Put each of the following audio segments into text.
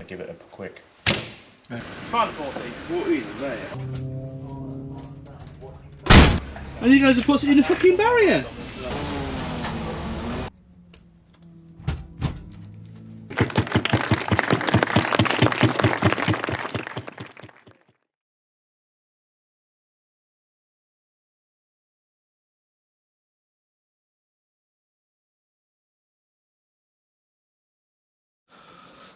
Give it a quick. Find 14. 14 there. And you guys have put it in a fucking barrier.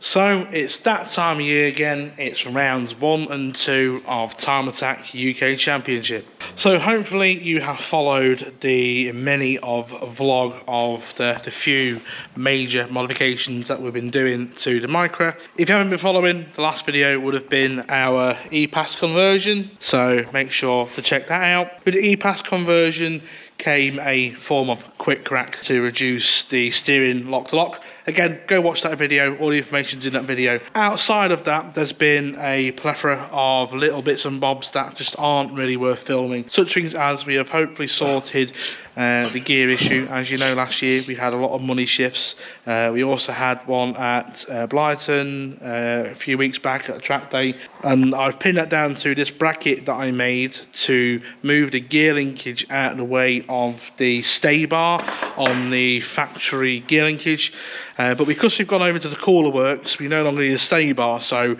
So it's that time of year again. It's rounds 1 and 2 of Time Attack UK Championship. So hopefully you have followed the many of vlog of the few major modifications that we've been doing to the Micra. If you haven't been following, the last video would have been our E-Pass conversion, so make sure to check that out. With the E-Pass conversion came a form of quick crack to reduce the steering lock to lock. Again, go watch that video, all the information's in that video. Outside of that, there's been a plethora of little bits and bobs that just aren't really worth filming. Such things as we have hopefully sorted the gear issue. As you know, last year we had a lot of money shifts. We also had one at Blyton a few weeks back at a track day, and I've pinned that down to this bracket that I made to move the gear linkage out of the way of the stay bar on the factory gear linkage. But because we've gone over to the cooler works, we no longer need a stay bar, so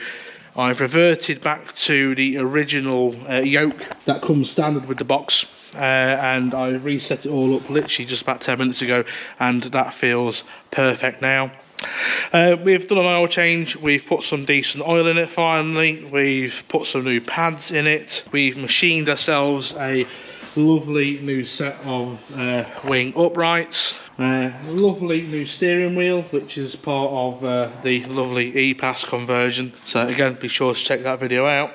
I've reverted back to the original yoke that comes standard with the box. And I reset it all up literally just about 10 minutes ago, and that feels perfect now. We've done an oil change, we've put some decent oil in it finally, we've put some new pads in it, we've machined ourselves a lovely new set of wing uprights, lovely new steering wheel which is part of the lovely E-Pass conversion, so again be sure to check that video out.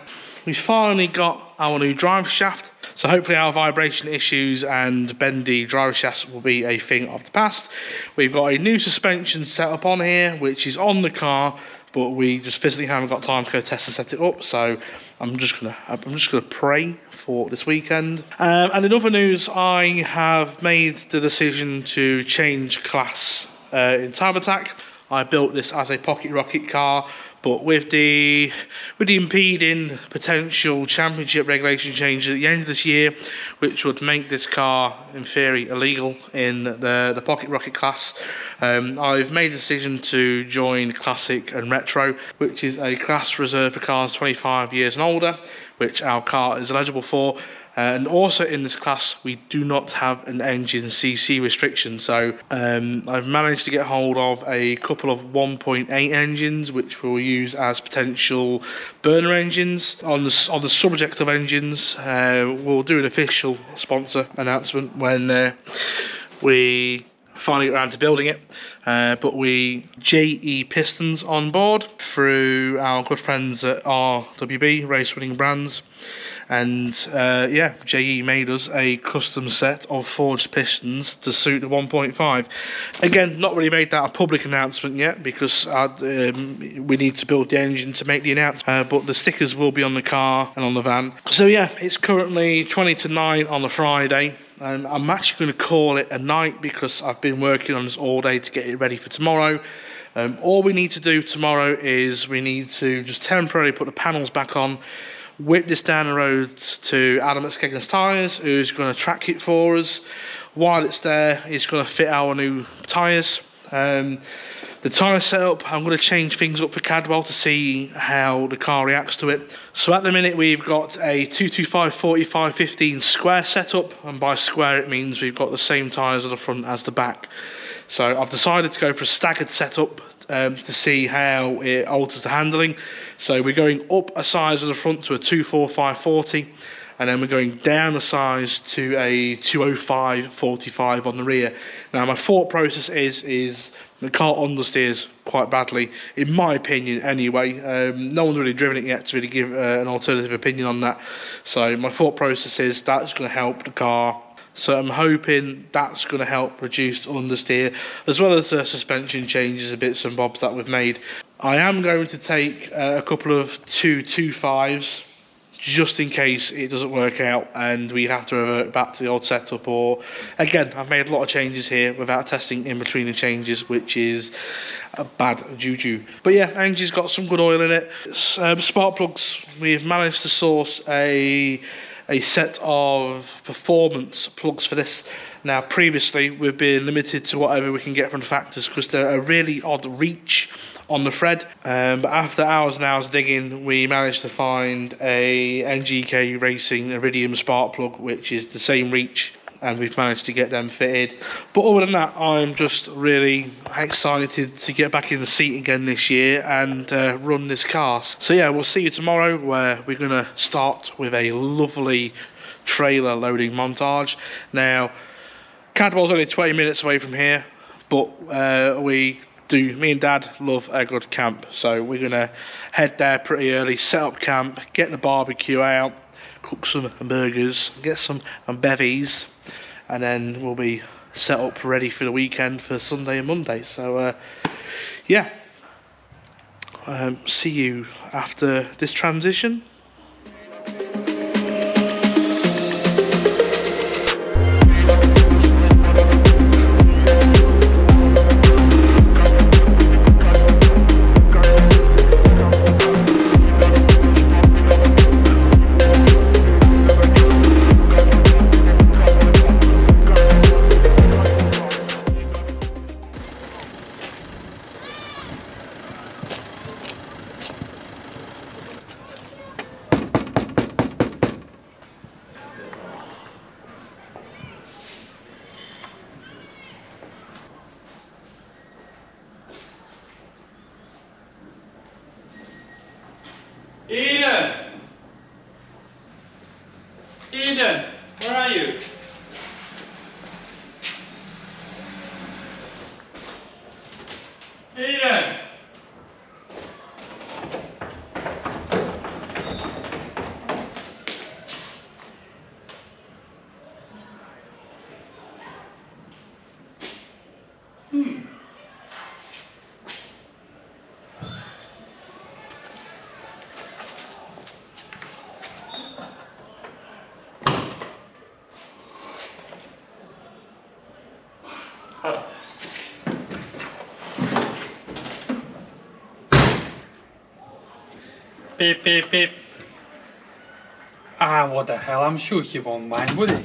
We finally got our new drive shaft, so hopefully our vibration issues and bendy drive shafts will be a thing of the past. We've got a new suspension set up on here which is on the car, but we just physically haven't got time to go test and set it up, so I'm just gonna pray for this weekend. And in other news, I have made the decision to change class in Time Attack. I built this as a pocket rocket car, but with the impeding potential championship regulation changes at the end of this year, which would make this car in theory illegal in the pocket rocket class, I've made the decision to join Classic and Retro, which is a class reserved for cars 25 years and older, which our car is eligible for. And also in this class, we do not have an engine CC restriction. So I've managed to get hold of a couple of 1.8 engines, which we'll use as potential burner engines. On the subject of engines, we'll do an official sponsor announcement when we finally get around to building it. But we JE pistons on board through our good friends at RWB, Race Winning Brands. And yeah, JE made us a custom set of forged pistons to suit the 1.5. Again, not really made that a public announcement yet because we need to build the engine to make the announcement, but the stickers will be on the car and on the van. So yeah, it's currently 20 to 9 on a Friday, and I'm actually going to call it a night because I've been working on this all day to get it ready for tomorrow. All we need to do tomorrow is we need to just temporarily put the panels back on, whip this down the road to Adam at Skegness Tyres, who's going to track it for us. While it's there, he's going to fit our new tyres. The tyre setup, I'm going to change things up for Cadwell to see how the car reacts to it. So at the minute we've got a 225/45/15 square setup, and by square it means we've got the same tyres on the front as the back. So I've decided to go for a staggered setup to see how it alters the handling. So we're going up a size on the front to a 245/40, and then we're going down a size to a 205/45 on the rear. Now my thought process is the car understeers quite badly, in my opinion anyway. No one's really driven it yet to really give an alternative opinion on that. So my thought process is that's going to help the car. So I'm hoping that's going to help reduce understeer, as well as the suspension changes and bits and bobs that we've made. I am going to take a couple of 225s just in case it doesn't work out and we have to revert back to the old setup. Or again, I've made a lot of changes here without testing in between the changes, which is a bad juju. But yeah, engine's got some good oil in it. Spark plugs, we've managed to source a set of performance plugs for this. Now previously we've been limited to whatever we can get from the factories because they're a really odd reach on the thread, but after hours and hours digging, we managed to find a NGK Racing Iridium spark plug, which is the same reach, and we've managed to get them fitted. But other than that, I'm just really excited to get back in the seat again this year and run this car. So yeah, we'll see you tomorrow, where we're going to start with a lovely trailer loading montage. Now, Cadwell's only 20 minutes away from here, but me and Dad love a good camp, so we're gonna head there pretty early, set up camp, get the barbecue out, cook some burgers, get some bevies, and then we'll be set up ready for the weekend for Sunday and Monday. So yeah, see you after this transition. Eden, where are you? Eden! Beep, beep, beep. Ah, what the hell? I'm sure he won't mind, would he?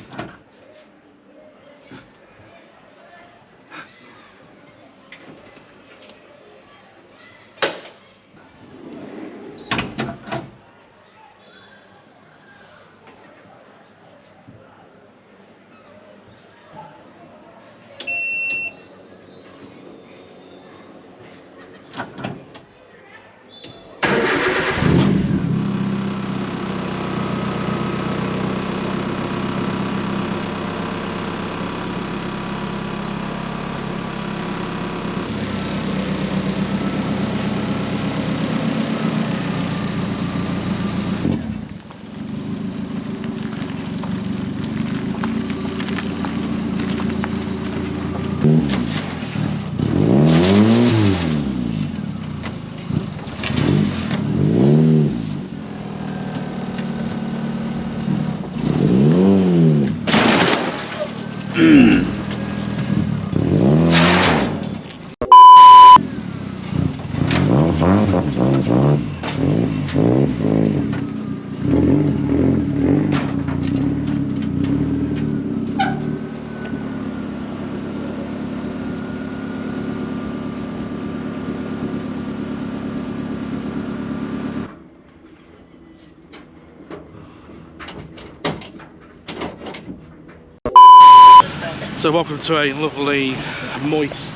So welcome to a lovely moist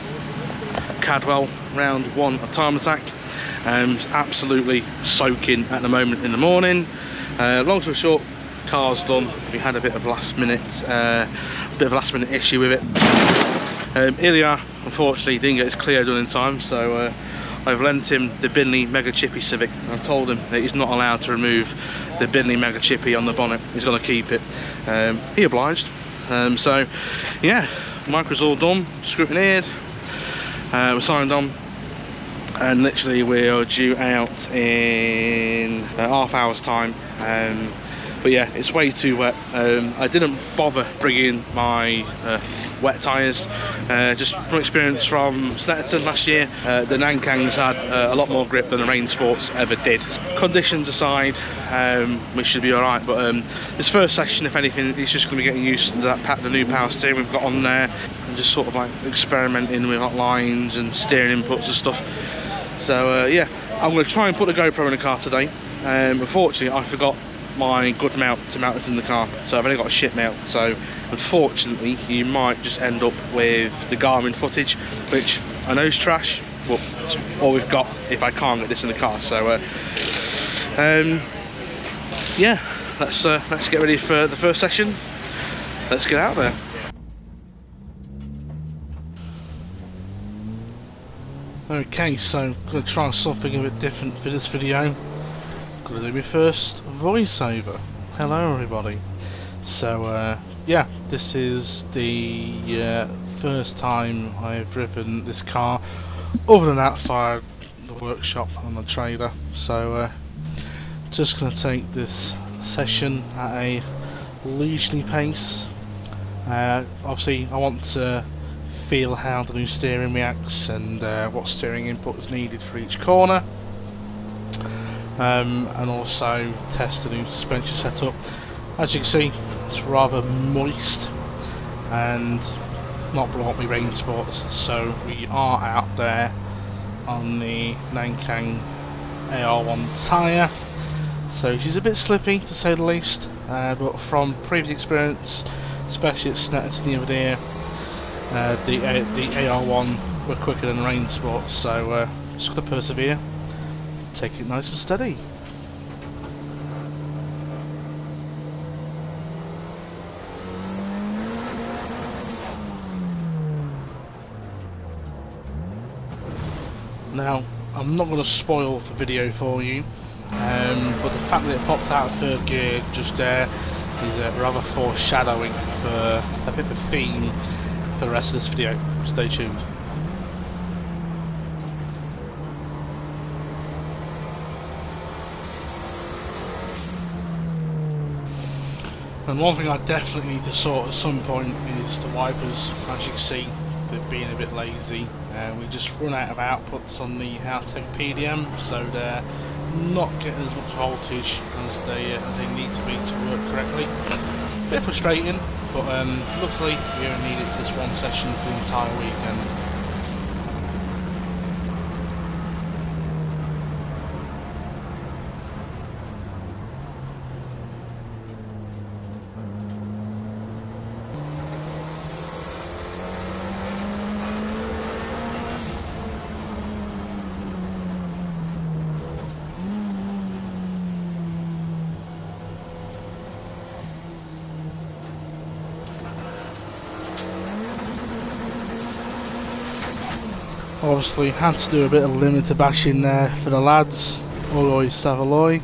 Cadwell round 1 of Time Attack. Absolutely soaking at the moment in the morning. Long story short, car's done. We had a bit of last minute issue with it. Ilya unfortunately didn't get his Clio done in time, so I've lent him the Binley Mega Chippy Civic. I told him that he's not allowed to remove the Binley Mega Chippy on the bonnet. He's got to keep it. He obliged. So yeah, Micra's all done, scrutineered, we're signed on, and literally we are due out in a half hour's time. But yeah, it's way too wet. I didn't bother bringing my wet tyres, just from experience from Snetterton last year. The Nankangs had a lot more grip than the Rain Sports ever did. Conditions aside, we should be alright, but this first session, if anything, it's just going to be getting used to the new power steering we've got on there, and just sort of like experimenting with like lines and steering inputs and stuff. So yeah, I'm going to try and put the GoPro in the car today. Unfortunately, I forgot my good mount to mount it in the car, so I've only got a shit mount, so unfortunately you might just end up with the Garmin footage, which I know is trash, but it's all we've got if I can't get this in the car. So yeah, let's get ready for the first session. Let's get out there. Okay, so I'm going to try something a bit different for this video. Gonna do my first voiceover. Hello everybody. So yeah, this is the first time I've driven this car other than outside the workshop on the trailer. So just gonna take this session at a leisurely pace. Obviously I want to feel how the new steering reacts and what steering input is needed for each corner. And also test the new suspension setup. As you can see, it's rather moist and not blow up my Rain Sports, so we are out there on the Nankang AR1 tyre, so she's a bit slippy to say the least, but from previous experience, especially at Snetterton the other day, the AR1 were quicker than Rain Sports, so just got to persevere. Take it nice and steady. Now, I'm not going to spoil the video for you, but the fact that it pops out of third gear just there is rather foreshadowing for a bit of a theme for the rest of this video. Stay tuned. And one thing I definitely need to sort at some point is the wipers. As you can see, they're being a bit lazy. We just run out of outputs on the Haltech PDM, so they're not getting as much voltage as they need to be to work correctly. Bit frustrating, but luckily we only need it for this one session for the entire weekend. Obviously had to do a bit of limiter bashing there for the lads. Oi Savaloy.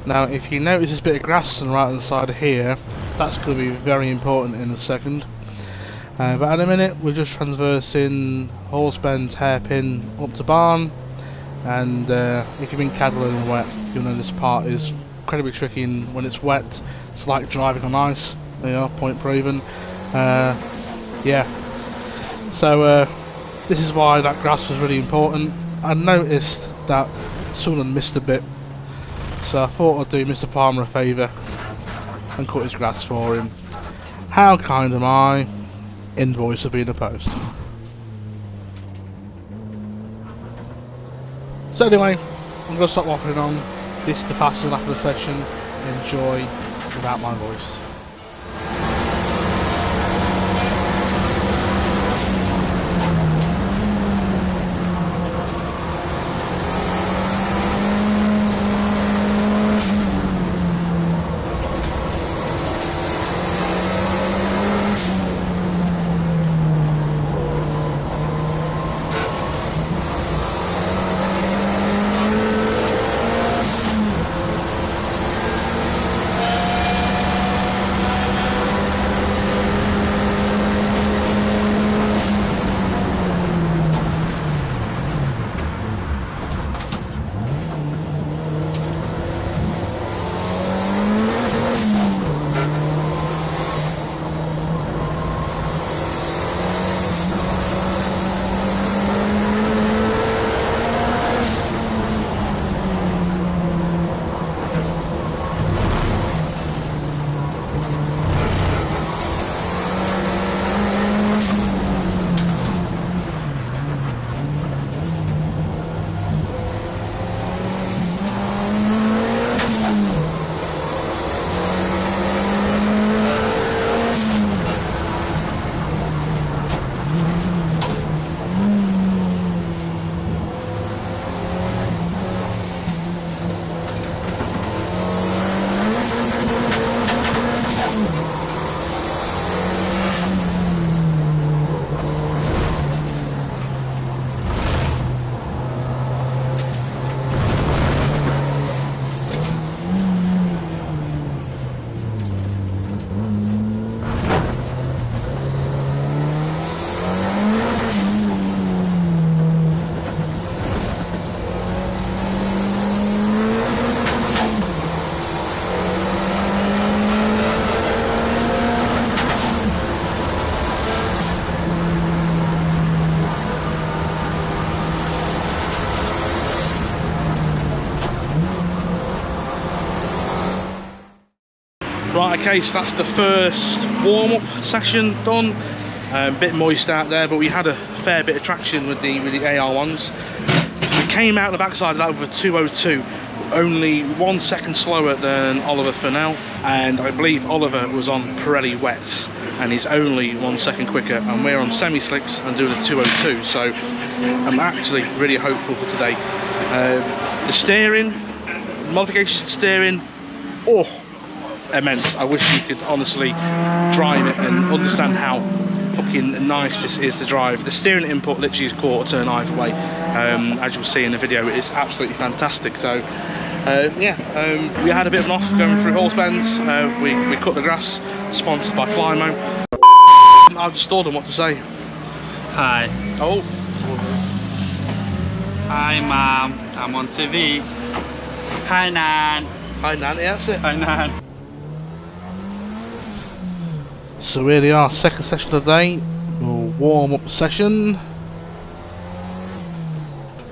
Now if you notice this bit of grass on the right hand side of here, that's going to be very important in a second. But at the minute we're just transversing Horsebend's hairpin up to barn, and if you've been Cadwell and wet, you'll know this part is incredibly tricky, and when it's wet it's like driving on ice, you know, point proven. Yeah, so this is why that grass was really important. I noticed that someone missed a bit, so I thought I'd do Mr. Palmer a favour and cut his grass for him. How kind am I? Invoice will be in the post. So anyway, I'm going to stop waffling on. This is the fastest lap of the session. Enjoy without my voice. Right, okay, so that's the first warm-up session done. Bit moist out there, but we had a fair bit of traction with the AR ones. We came out the backside of that with a 202, only 1 second slower than Oliver Fennell, and I believe Oliver was on Pirelli wets, and he's only 1 second quicker, and we're on semi-slicks and doing a 202. So I'm actually really hopeful for today. The steering, modifications to steering, oh, immense. I wish you could honestly drive it and understand how fucking nice this is to drive. The steering input literally is quarter turn either way. As you'll see in the video, it is absolutely fantastic. So yeah, we had a bit of an off going through horse bends. We cut the grass, sponsored by Flymo. I've just told them what to say. Hi. Oh. Hi, Mom. I'm on TV. Hi, Nan. Hi Nan, yeah, that's it. Hi, Nan. So here they are, second session of the day, warm-up session,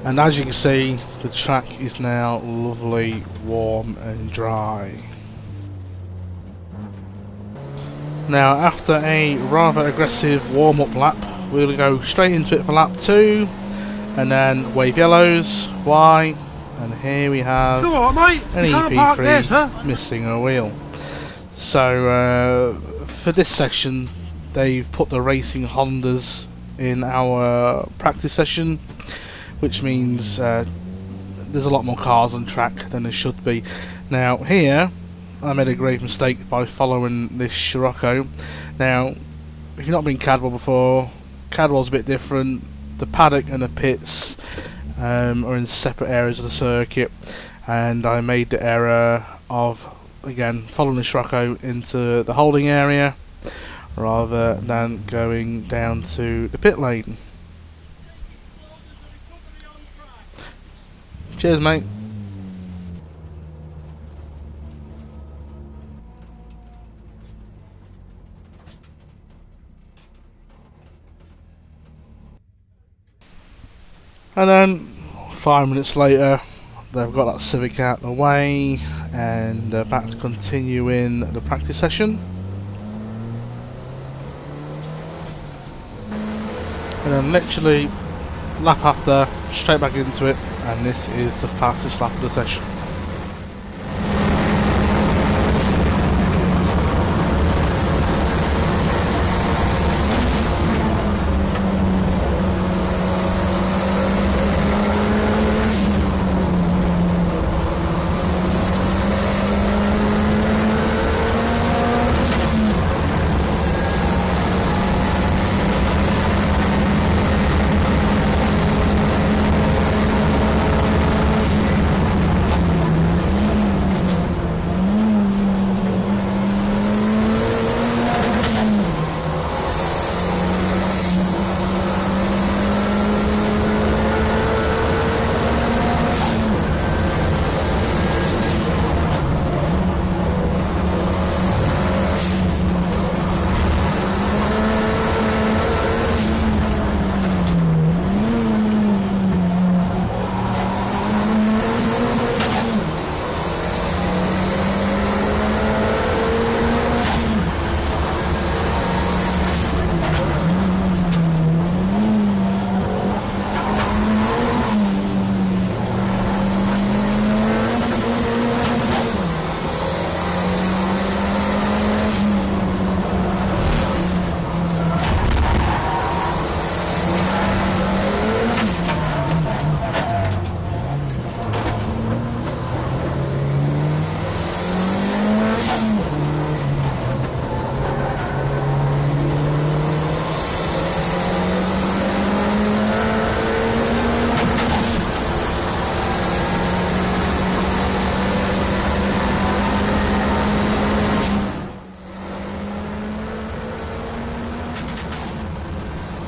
and as you can see, the track is now lovely, warm and dry. Now after a rather aggressive warm-up lap, we'll go straight into it for lap 2, and then wave yellows, Y, and here we have an EP3 missing a wheel. So for this session, they've put the racing Hondas in our practice session, which means there's a lot more cars on track than there should be. Now here, I made a grave mistake by following this Scirocco. Now, if you've not been Cadwell before, Cadwell's a bit different. The paddock and the pits are in separate areas of the circuit, and I made the error of again following the Scirocco into the holding area rather than going down to the pit lane. Cheers, mate. And then 5 minutes later, they've got that Civic out of the way, and back to continuing the practice session. And then literally lap after, straight back into it, and this is the fastest lap of the session.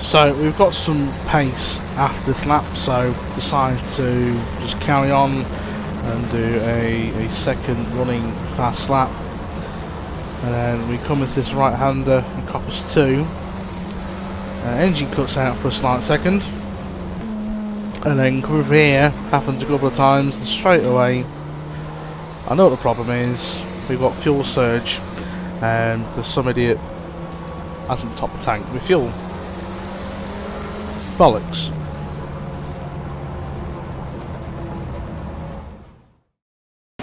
So we've got some pace after this lap, so decided to just carry on and do a second running fast lap. And then we come into this right hander and coppers 2. Engine cuts out for a slight second, and then come over here, happens a couple of times, and straight away I know what the problem is. We've got fuel surge, Because some idiot hasn't topped the tank with fuel. Bollocks.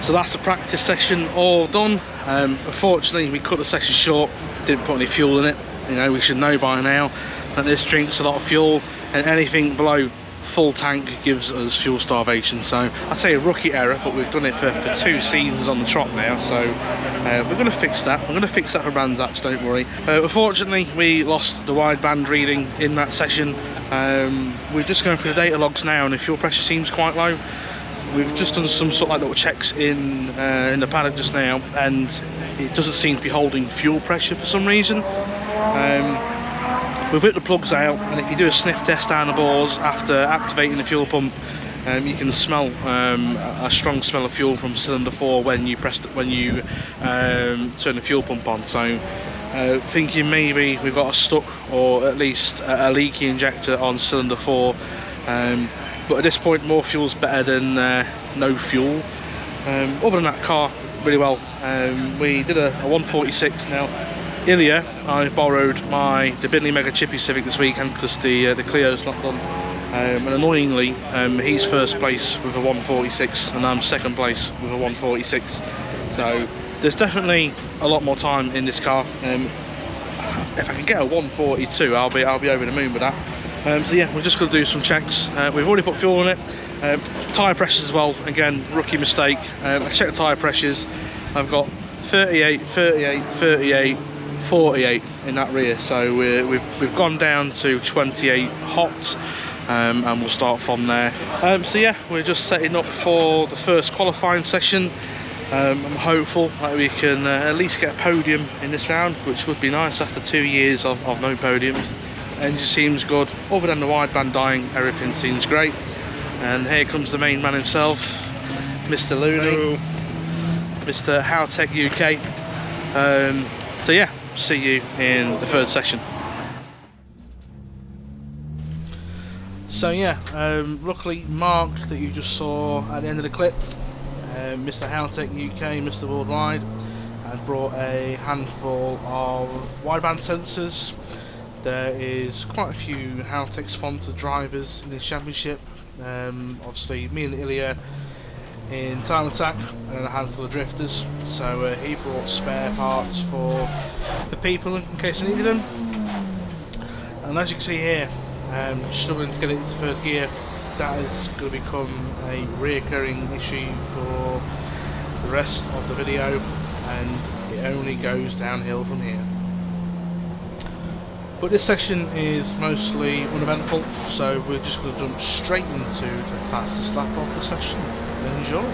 So that's the practice session all done. Unfortunately, we cut the session short, didn't put any fuel in it. You know, we should know by now that this drinks a lot of fuel, and anything below full tank gives us fuel starvation. So I'd say a rookie error, but we've done it for 2 seasons on the trot now, so we're going to fix that. We're going to fix that for Brands Hatch, don't worry. Unfortunately, we lost the wideband reading in that session. We're just going through the data logs now, and the fuel pressure seems quite low. We've just done some sort of like little checks in the paddock just now, and it doesn't seem to be holding fuel pressure for some reason. We've ripped the plugs out, and if you do a sniff test down the bores after activating the fuel pump, you can smell a strong smell of fuel from cylinder 4 when you turn the fuel pump on. So thinking maybe we've got a stuck or at least a leaky injector on cylinder 4. But at this point, more fuel's better than no fuel. Other than that, car really well. We did a 146 now. Ilya, I borrowed the Bidley Mega Chippy Civic this weekend because the Clio's not done. And annoyingly, he's first place with a 146 and I'm second place with a 146. So there's definitely a lot more time in this car. If I can get a 142, I'll be over the moon with that. So yeah, we're just going to do some checks. We've already put fuel in it. Tyre pressures as well, again, rookie mistake. I checked the tyre pressures. I've got 38, 38, 38, 48 in that rear. So we've gone down to 28 hot, and we'll start from there. So yeah, we're just setting up for the first qualifying session. I'm hopeful that we can at least get a podium in this round, which would be nice after 2 years of no podiums. Engine seems good, other than the wideband dying, everything seems great. And here comes the main man himself, Mr. Looney, Mr. Howtech UK. So yeah, see you in the third session. So yeah, luckily Mark, that you just saw at the end of the clip, Mr. Howtech UK, Mr. Worldwide, has brought a handful of wideband sensors. There is quite a few Howtech sponsored drivers in this championship. Obviously me and Ilya in Time Attack and a handful of drifters. So he brought spare parts for the people in case they needed them. And as you can see here, struggling to get it into third gear. That is going to become a reoccurring issue for the rest of the video, and it only goes downhill from here. But this section is mostly uneventful, so we're just going to jump straight into the fastest lap of the session. Enjoy!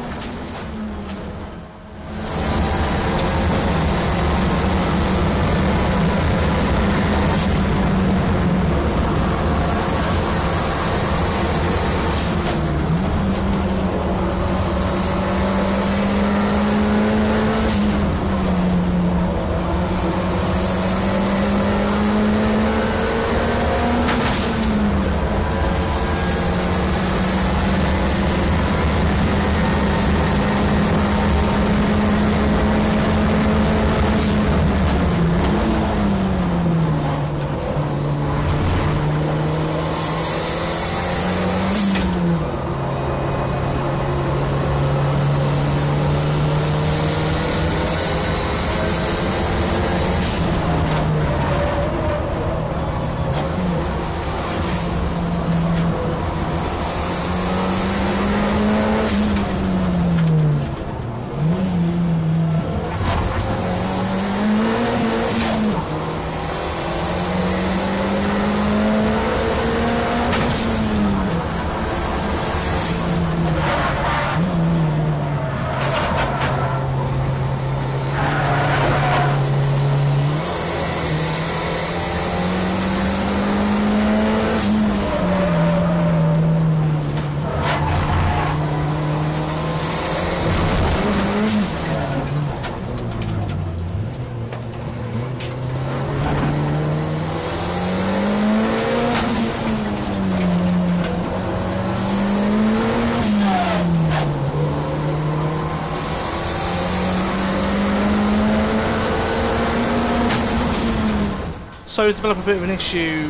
So we developed a bit of an issue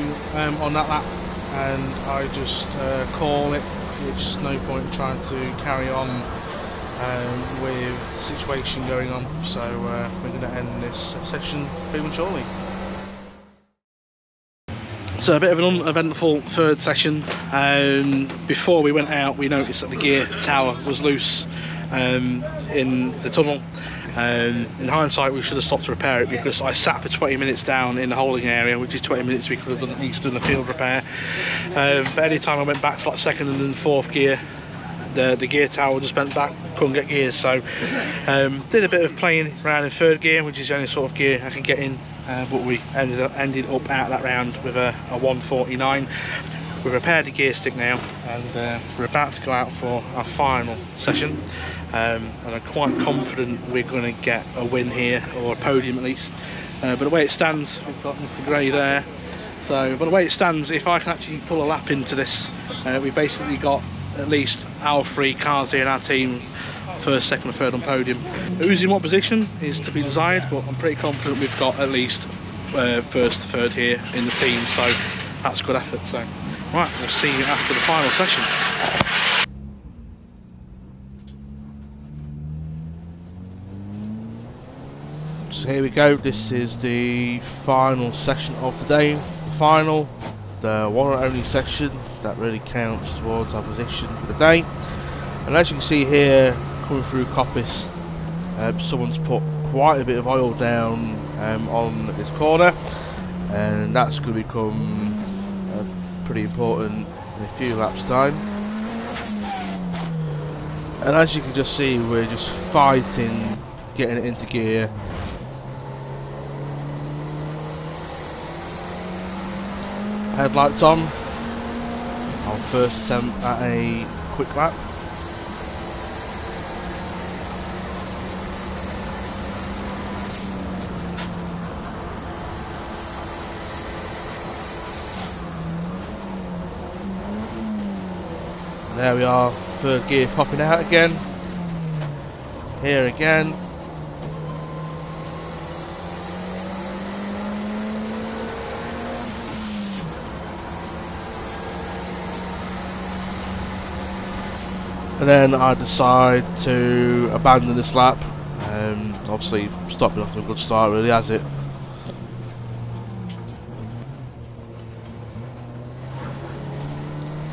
on that lap, and I just call it. There's no point in trying to carry on with the situation going on, so we're going to end this session prematurely. So a bit of an uneventful third session. Before we went out, we noticed that the gear tower was loose in the tunnel. In hindsight, we should have stopped to repair it, because I sat for 20 minutes down in the holding area, which is 20 minutes we could have done, at least done a field repair. But any time I went back to like second and then fourth gear, the gear tower just bent back, couldn't get gears. So did a bit of playing around in third gear, which is the only sort of gear I can get in. But we ended up out that round with a 149. We've repaired the gear stick now, and we're about to go out for our final session. And I'm quite confident we're going to get a win here, or a podium at least. But the way it stands, we've got Mr. Gray there. So, but the way it stands, if I can actually pull a lap into this, we've basically got at least our 3 cars here in our team, first, second and third on podium. Who's in what position is to be desired, but I'm pretty confident we've got at least first to third here in the team, so that's good effort. So right, we'll see you after the final session. So here we go, this is the final session of the day, the one and only session that really counts towards our position for the day. And as you can see here, coming through coppice, someone's put quite a bit of oil down on this corner, and that's going to become pretty important in a few laps time. And as you can just see, we're just fighting getting it into gear. Headlights on, our first attempt at a quick lap. There we are, third gear popping out again. Here again. And then I decide to abandon this lap. Obviously, stopped me off to a good start, really, has it?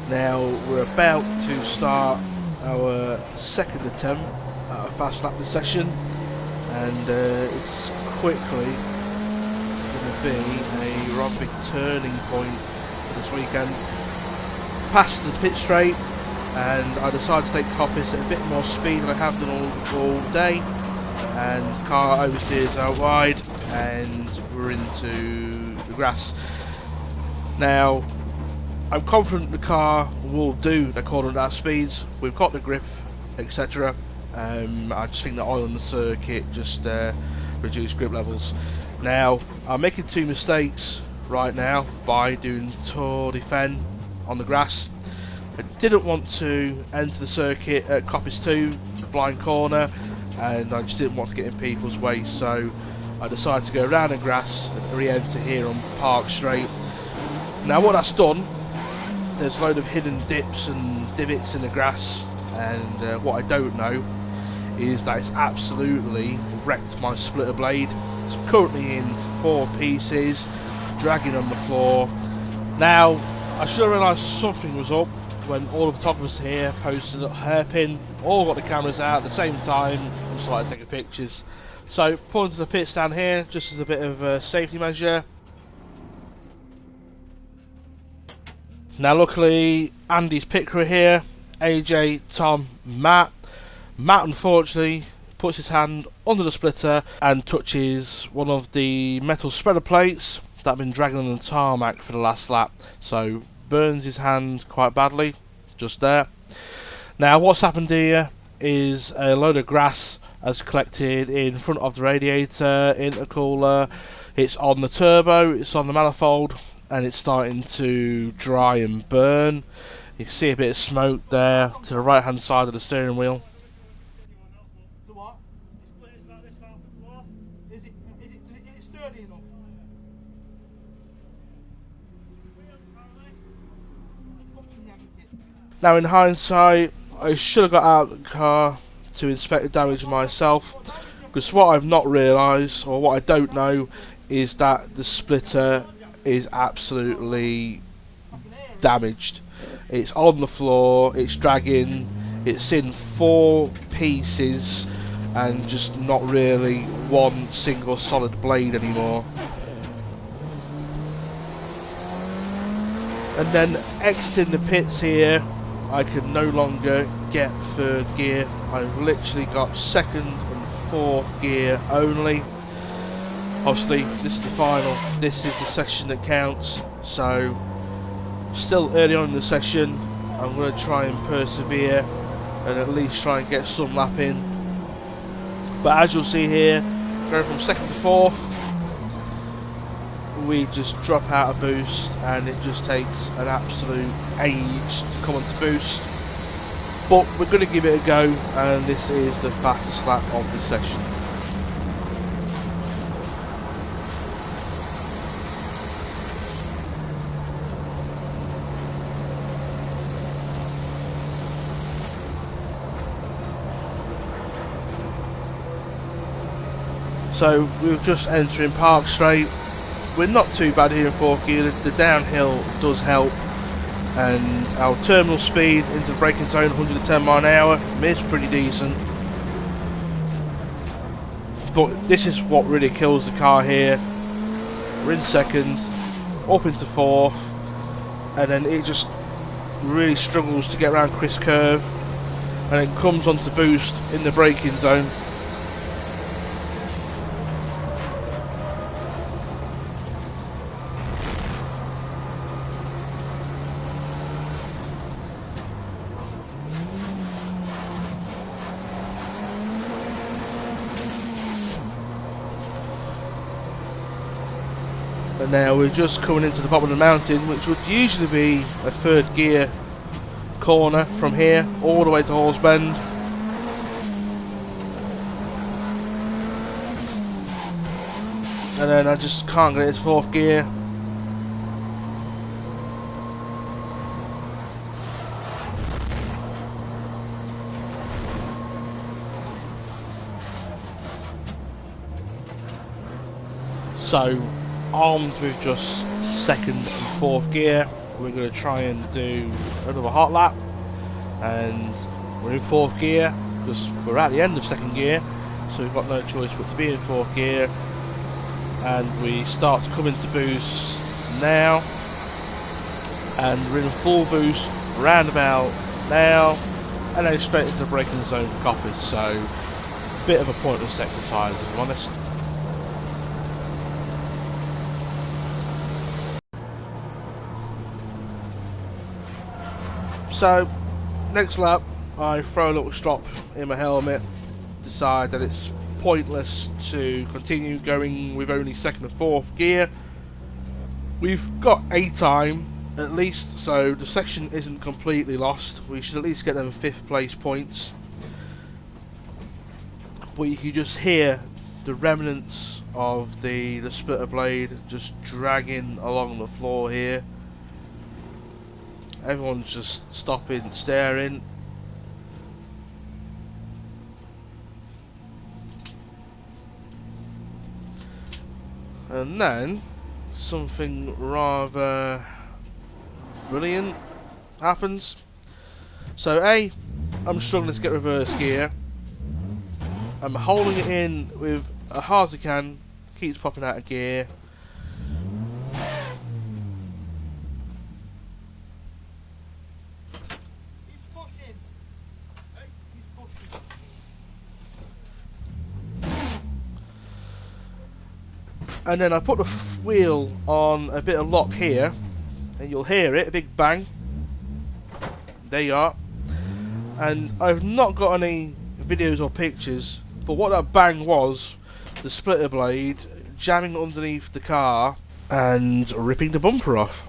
Now we're about to start our second attempt at a fast lap this session, and it's quickly going to be a rather big turning point for this weekend. Past the pit straight, and I decided to take coppice at a bit more speed than I have done all day, and car oversteers out wide, and we're into the grass. Now I'm confident the car will do the corner at our speeds. We've got the grip, etc. I just think the oil in the circuit just reduced grip levels. Now I'm making 2 mistakes right now by doing Tour de Fen on the grass. I didn't want to enter the circuit at coppice 2, the blind corner, and I just didn't want to get in people's way, so I decided to go around the grass and re-enter here on Park Straight. Now what that's done, there's a load of hidden dips and divots in the grass, and what I don't know is that it's absolutely wrecked my splitter blade. It's currently in 4 pieces, dragging on the floor. Now I should have realised something was up when all the photographers here posted a hairpin, all got the cameras out at the same time and started taking pictures. So pulling to the pits down here just as a bit of a safety measure. Now luckily Andy's pit crew here, AJ, Tom, Matt. Matt unfortunately puts his hand under the splitter and touches one of the metal spreader plates that have been dragging on the tarmac for the last lap, so burns his hand quite badly just there. Now what's happened here is a load of grass has collected in front of the radiator, intercooler. It's on the turbo, it's on the manifold, and it's starting to dry and burn. You can see a bit of smoke there to the right hand side of the steering wheel. The what? The split is about this far to the floor. Is it sturdy enough? Now in hindsight, I should have got out of the car to inspect the damage myself, because what I've not realised, or what I don't know, is that the splitter is absolutely damaged. It's on the floor, it's dragging, it's in 4 pieces and just not really one single solid blade anymore. And then exiting the pits here, I can no longer get 3rd gear. I've literally got 2nd and 4th gear only. Obviously this is the final, this is the session that counts, so still early on in the session. I'm going to try and persevere and at least try and get some lap in. But as you'll see here, going from 2nd to 4th, we just drop out of boost and it just takes an absolute age to come onto boost. But we're going to give it a go, and this is the fastest lap of the session. So we're just entering Park Straight. We're not too bad here in 4th gear, the downhill does help, and our terminal speed into the braking zone, 110 miles an hour, is pretty decent. But this is what really kills the car here. We're in 2nd, up into 4th, and then it just really struggles to get around Chris Curve, and it comes onto boost in the braking zone. And now we're just coming into the bottom of the mountain, which would usually be a 3rd gear corner from here all the way to Hall's Bend. And then I just can't get it to 4th gear. So, armed with just 2nd and 4th gear, we're going to try and do another hot lap, and we're in 4th gear because we're at the end of 2nd gear, so we've got no choice but to be in 4th gear, and we start to come into boost now, and we're in full boost round about now, and then straight into the braking zone for coppers. So bit of a pointless exercise, if I'm honest. So, next lap, I throw a little strop in my helmet, decide that it's pointless to continue going with only 2nd and 4th gear. We've got a time, at least, so the section isn't completely lost. We should at least get them 5th place points. But you can just hear the remnants of the splitter blade just dragging along the floor here. Everyone's just stopping, staring. And then something rather brilliant happens. So I'm struggling to get reverse gear. I'm holding it in with as hard as I can, keeps popping out of gear. And then I put the wheel on a bit of lock here, and you'll hear it, a big bang. There you are. And I've not got any videos or pictures, but what that bang was, the splitter blade jamming underneath the car and ripping the bumper off.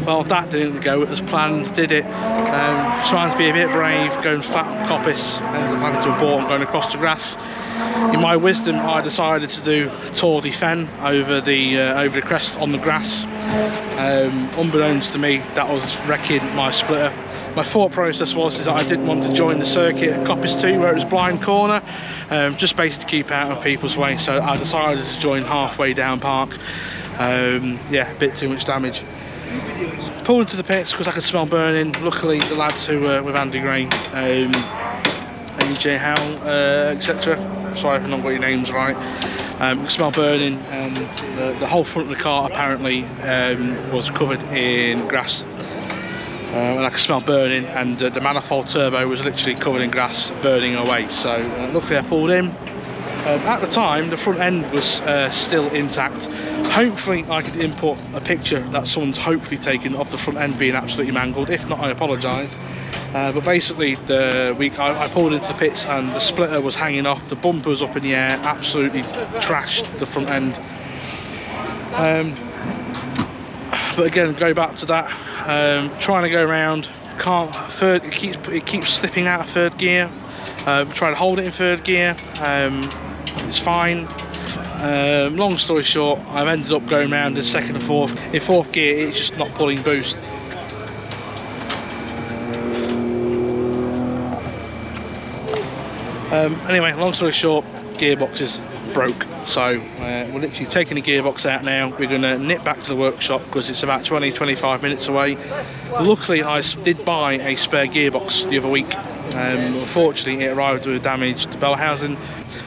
Well, that didn't go as planned, did it? Trying to be a bit brave, going flat on coppice, ended up having to abort and going across the grass. In my wisdom, I decided to do Tour de Fen over the crest on the grass. Unbeknownst to me, that was wrecking my splitter. My thought process was that I didn't want to join the circuit at Coppice 2 where it was blind corner, just basically to keep out of people's way, so I decided to join halfway down park. Yeah, a bit too much damage. Pulled into the pits because I could smell burning. Luckily the lads who were with Andy Gray, AJ Howell, etc. Sorry if I've not got your names right. Could smell burning, and the whole front of the car apparently was covered in grass. And I could smell burning, and the manifold turbo was literally covered in grass, burning away. So luckily I pulled in. At the time, the front end was still intact. Hopefully I could input a picture that someone's hopefully taken of the front end being absolutely mangled. If not, I apologise. But basically, I pulled into the pits and the splitter was hanging off, the bumper was up in the air, absolutely trashed the front end. But again, go back to that. Trying to go around, it keeps slipping out of third gear. Try to hold it in third gear. It's fine. Long story short, I've ended up going around in second and fourth. In fourth gear, it's just not pulling boost. Anyway, long story short, gearboxes broke, so we're literally taking the gearbox out now. We're going to nip back to the workshop because it's about 20-25 minutes away. Luckily I did buy a spare gearbox the other week. Unfortunately it arrived with a damaged bell housing.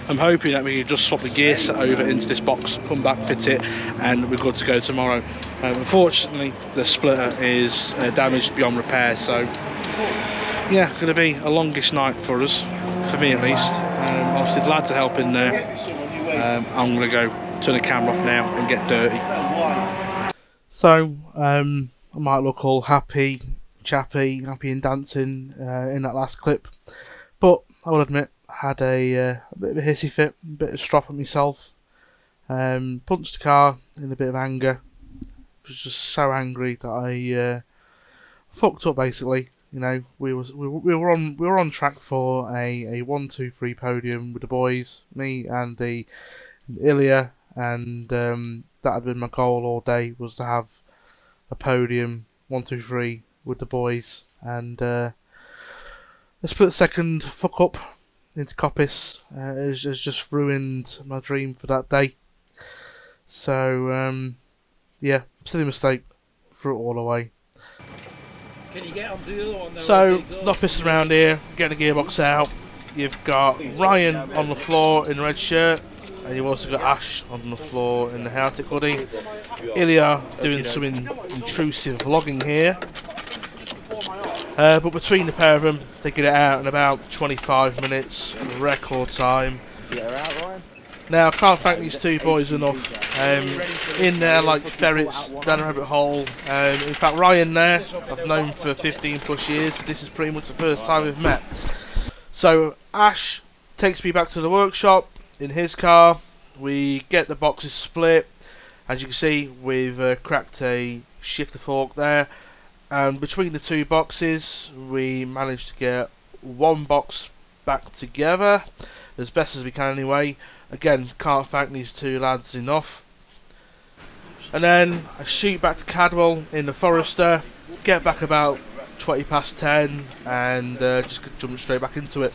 I'm hoping that we can just swap the gear set over into this box, come back, fit it, and we're good to go tomorrow. Unfortunately the splitter is damaged beyond repair, so yeah, going to be a longish night for us, for me at least. Obviously the lads are helping there. I'm going to go turn the camera off now and get dirty. So I might look all happy, chappy, happy and dancing in that last clip, but I will admit I had a bit of a hissy fit, a bit of strop at myself. Punched the car in a bit of anger. I was just so angry that I fucked up basically. You know, we were on track for a 1-2-3 podium with the boys, me and the Ilya, and that had been my goal all day, was to have a podium 1-2-3 with the boys, and a split second fuck up into Coppice has just ruined my dream for that day. So yeah, silly mistake, threw it all away. Can you get onto the other one? So, not pissing around here, get the gearbox out. You've got Ryan on the floor in the red shirt, and you've also got Ash on the floor in the Arctic hoodie. Ilya doing some intrusive vlogging here. But between the pair of them, they get it out in about 25 minutes, record time. Now, I can't thank these two boys enough. In there like ferrets down a rabbit hole. In fact, Ryan there, I've known for 15 plus years. This is pretty much the first time we've met. So Ash takes me back to the workshop in his car. We get the boxes split. As you can see, we've cracked a shifter fork there. And between the two boxes, we managed to get one box back together as best as we can anyway. Again, can't thank these two lads enough. And then I shoot back to Cadwell in the Forester, get back about 20 past 10 and just jump straight back into it.